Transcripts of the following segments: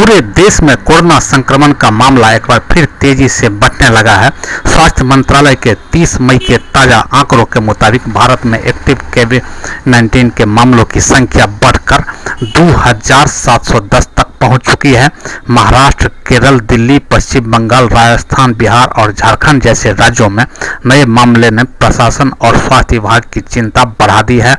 पूरे देश में कोरोना संक्रमण का मामला एक बार फिर तेजी से बढ़ने लगा है। स्वास्थ्य मंत्रालय के 30 मई के ताजा आंकड़ों के मुताबिक भारत में एक्टिव कोविड-19 के मामलों की संख्या बढ़कर 2710 तक पहुंच चुकी है। महाराष्ट्र, केरल, दिल्ली, पश्चिम बंगाल, राजस्थान, बिहार और झारखंड जैसे राज्यों में नए मामले ने प्रशासन और स्वास्थ्य विभाग की चिंता बढ़ा दी है।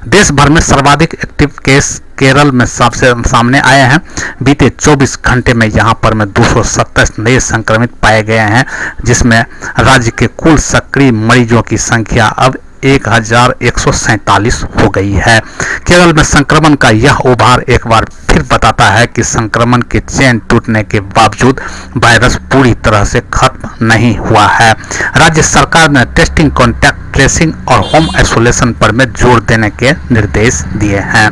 देश भर में सर्वाधिक एक्टिव केस केरल में सबसे सामने आए हैं। बीते 24 घंटे में यहां पर 227 नए संक्रमित पाए गए हैं, जिसमें राज्य के कुल सक्रिय मरीजों की संख्या अब 1147 हो गई है। केरल में संक्रमण का यह उभार एक बार फिर बताता है कि संक्रमण के चेन टूटने के बावजूद वायरस पूरी तरह से खत्म नहीं हुआ है। राज्य सरकार ने टेस्टिंग, कॉन्टैक्ट ट्रेसिंग और होम आइसोलेशन पर में जोर देने के निर्देश दिए हैं।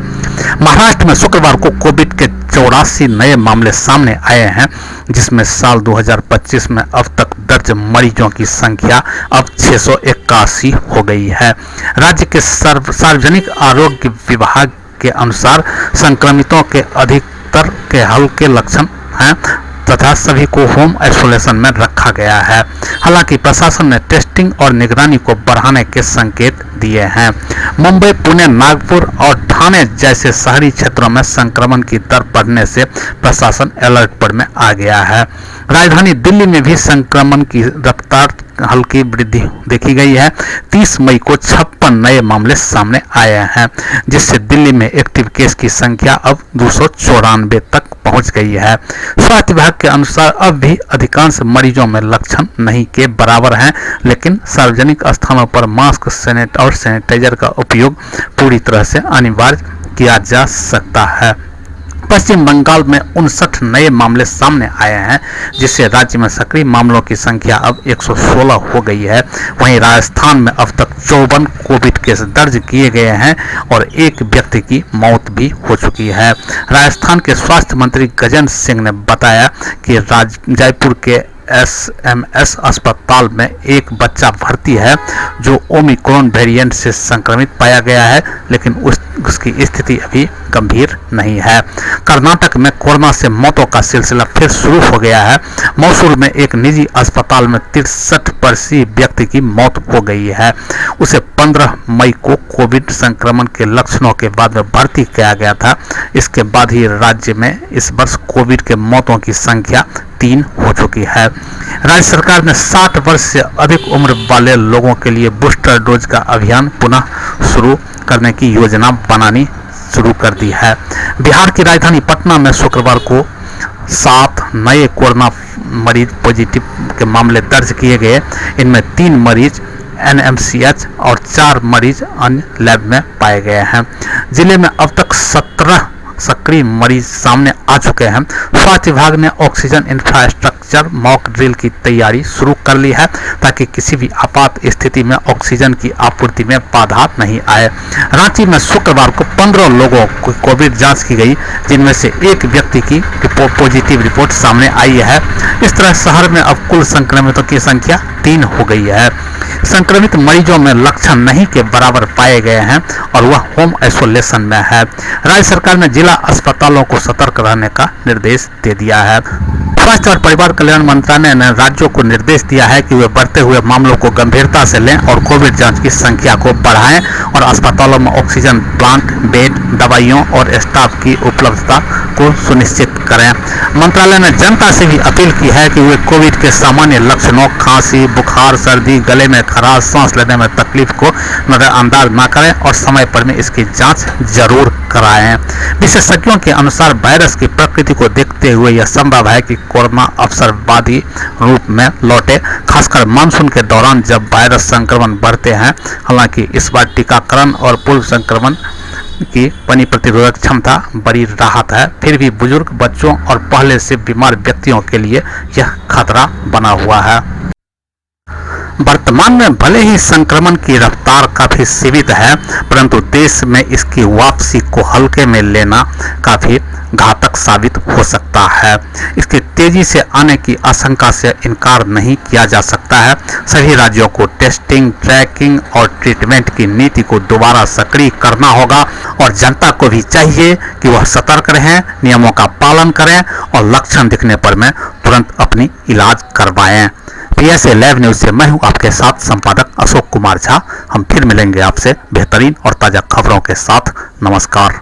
महाराष्ट्र में शुक्रवार को कोविड के 84 नए मामले सामने आए हैं, जिसमें साल 2025 में अब तक दर्ज मरीजों की संख्या अब 681 हो गई है। राज्य के सार्वजनिक आरोग्य विभाग के अनुसार संक्रमितों के अधिकतर के हल्के लक्षण हैं तथा सभी को होम आइसोलेशन में रखा गया है। हालांकि प्रशासन ने टेस्टिंग और निगरानी को बढ़ाने के संकेत दिए हैं। मुंबई, पुणे, नागपुर और ठाणे जैसे शहरी क्षेत्रों में संक्रमण की दर बढ़ने से प्रशासन अलर्ट पर में आ गया है। राजधानी दिल्ली में भी संक्रमण की रफ्तार हल्की वृद्धि देखी गई है। 30 मई को 56 नए मामले सामने आए हैं, जिससे दिल्ली में एक्टिव केस की संख्या अब 294 तक पहुंच गई है। स्वास्थ्य विभाग के अनुसार अब भी अधिकांश मरीजों में लक्षण नहीं के बराबर हैं, लेकिन सार्वजनिक स्थानों पर मास्क और सैनिटाइजर का उपयोग पूरी तरह से अनिवार्य किया जा सकता है। पश्चिम बंगाल में 59 नए मामले सामने आए हैं, जिससे राज्य में सक्रिय मामलों की संख्या अब 116 हो गई है। वहीं राजस्थान में अब तक 54 कोविड केस दर्ज किए गए हैं और एक व्यक्ति की मौत भी हो चुकी है। राजस्थान के स्वास्थ्य मंत्री गजेंद्र सिंह ने बताया कि जयपुर के एसएमएस अस्पताल में एक बच्चा भर्ती है जो ओमिक्रॉन वेरिएंट से संक्रमित पाया गया है, लेकिन उसकी स्थिति अभी गंभीर नहीं है। कर्नाटक में कोरोना से मौतों का सिलसिला फिर शुरू हो गया है। मैसूर में एक निजी अस्पताल में 63 वर्षीय व्यक्ति की मौत हो गई है। उसे 15 मई को कोविड संक्रमण के लक्षणों के बाद में भर्ती किया गया था। इसके बाद ही राज्य में इस वर्ष कोविड के मौतों की संख्या 3 हो चुकी है। राज्य सरकार ने 60 वर्ष से अधिक उम्र वाले लोगों के लिए बूस्टर डोज का अभियान पुनः शुरू करने की योजना बनानी शुरू कर दी है। बिहार की राजधानी पटना में शुक्रवार को 7 नए कोरोना मरीज पॉजिटिव के मामले दर्ज किए गए। इनमें 3 मरीज एनएमसीएच और 4 मरीज अन्य लैब में पाए गए हैं। जिले में अब तक 17 सक्रिय मरीज सामने आ चुके हैं। स्वास्थ्य विभाग ने ऑक्सीजन इंफ्रास्ट्रक्चर मॉक ड्रिल की तैयारी शुरू कर ली है, ताकि किसी भी आपात स्थिति में ऑक्सीजन की आपूर्ति में बाधा नहीं आए। रांची में शुक्रवार को 15 लोगों की कोविड जांच की गई, जिनमें से एक व्यक्ति की पॉजिटिव रिपोर्ट सामने आई है। इस तरह शहर में अब कुल संक्रमितों की संख्या 3 हो गई है। संक्रमित मरीजों में लक्षण नहीं के बराबर पाए गए हैं और वह होम आइसोलेशन में है। राज्य सरकार ने जिला अस्पतालों को सतर्क रहने का निर्देश दे दिया है। स्वास्थ्य और परिवार कल्याण मंत्रालय ने राज्यों को निर्देश दिया है कि वे बढ़ते हुए मामलों को गंभीरता से लें और कोविड जांच की संख्या को बढ़ाएं और अस्पतालों में ऑक्सीजन प्लांट, बेड, दवाइयों और स्टाफ की उपलब्धता को सुनिश्चित करें। मंत्रालय ने जनता से भी अपील की है कि वे कोविड के सामान्य लक्षणों, खांसी, बुखार, सर्दी, गले में खराश, सांस लेने में तकलीफ को नजरअंदाज न करें और समय पर में इसकी जांच जरूर कराएं। विशेषज्ञों के अनुसार वायरस की प्रकृति को देखते हुए यह संभव है कि कोरोना अवसरवादी रूप में लौटे, खासकर मानसून के दौरान जब वायरस संक्रमण बढ़ते हैं। हालांकि इस बार टीकाकरण और पूर्व संक्रमण की बनी प्रतिरोधक क्षमता बड़ी राहत है, फिर भी बुजुर्ग, बच्चों और पहले से बीमार व्यक्तियों के लिए यह खतरा बना हुआ है। वर्तमान में भले ही संक्रमण की रफ्तार काफी सीमित है, परंतु देश में इसकी वापसी को हल्के में लेना काफी घातक साबित हो सकता है। इसकी तेजी से आने की आशंका से इनकार नहीं किया जा सकता है। सभी राज्यों को टेस्टिंग, ट्रैकिंग और ट्रीटमेंट की नीति को दोबारा सक्रिय करना होगा और जनता को भी चाहिए कि वह सतर्क रहें, नियमों का पालन करें और लक्षण दिखने पर में तुरंत अपनी इलाज करवाएं। PSA लाइव न्यूज से मैं हूं आपके साथ संपादक अशोक कुमार झा। हम फिर मिलेंगे आपसे बेहतरीन और ताजा खबरों के साथ। नमस्कार।